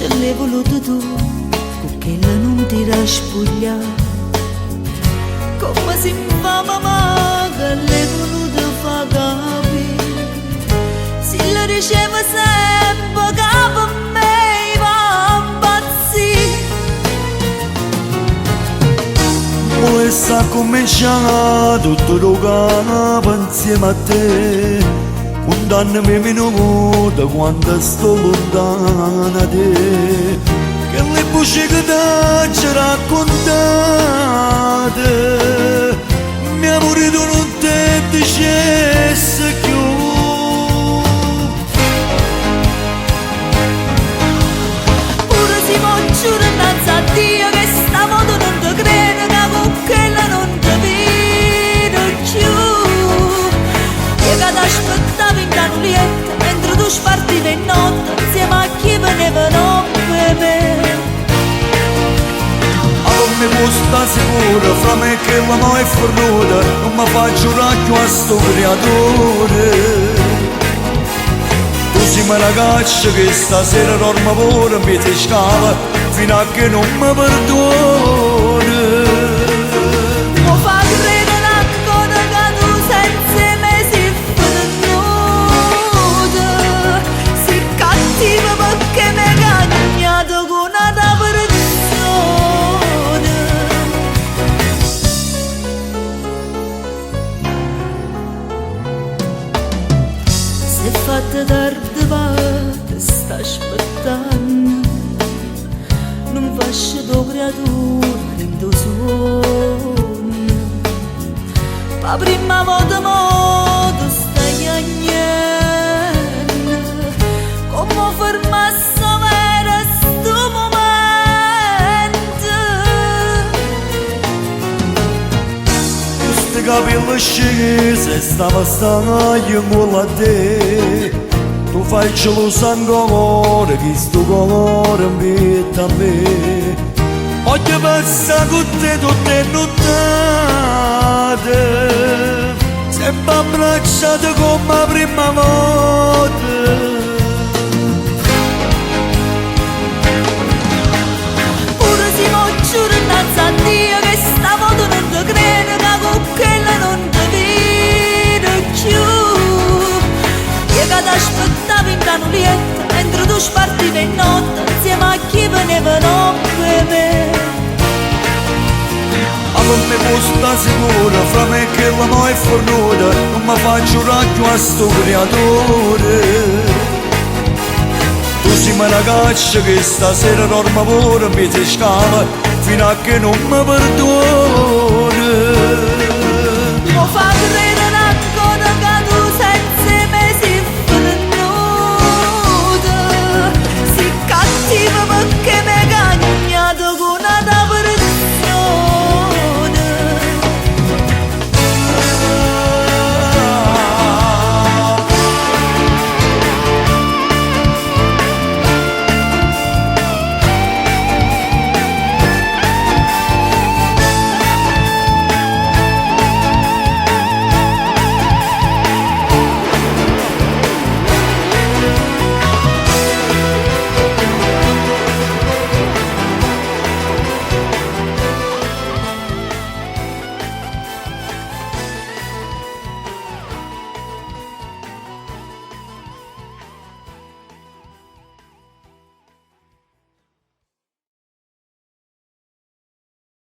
ce l'hai voluto tu, con che la non ti raspuglia. Come si fa mamma che l'hai voluto fa capire, se la riceve sempre che per me va impazzire. E sta cominciando tutto capo insieme a te, un danno mi minuto quando sto lontana da te, che le voci che ti raccontate mi amore tu non te dicesse più. Pure si può giurare innanzi a Dio che sta modo non ti credo, che con quella non ti vedo più. Io che ti aspettavo in canulietta mentre tu spartivi in notte insieme a chi venivano per me. Mi può sta sicura, fra me che l'amo è fornuta, non mi faccio racchio a sto creatore. Tu sei una ragazza che stasera dorme pure, mi ti scava, fino a che non mi perdona. Mi fa credere ancora che tu senza me sei venuta, sei cattiva perché mi hai cagnato con una persona. Se è fatta tardi va, ti sta aspettando, non faccio da creatura in tuo sonno. Ma prima volta modo stai agnendo, come fermasse vera sto momento. Questi capelli scesi stava stando con la te, tu fai lo sangue amore, che sto colore invita a me. Voglio passare con te tutte nottate, sempre abbracciate come la prima volta. Pure si può giurare innanzi a Dio che sta modo non ti credo, che con quella non ti vedo più. Io che ti aspettavo in canulietta mentre tu spartivi in notte insieme a chi venivano per me. Ma non mi può sta sicura, fra me che l'amo è fornuta, non mi faccio racchio a sto creatore. Tu sei una ragazza che stasera dorme pure, mi ti scava, fino a che non mi perdona. Mi fa credere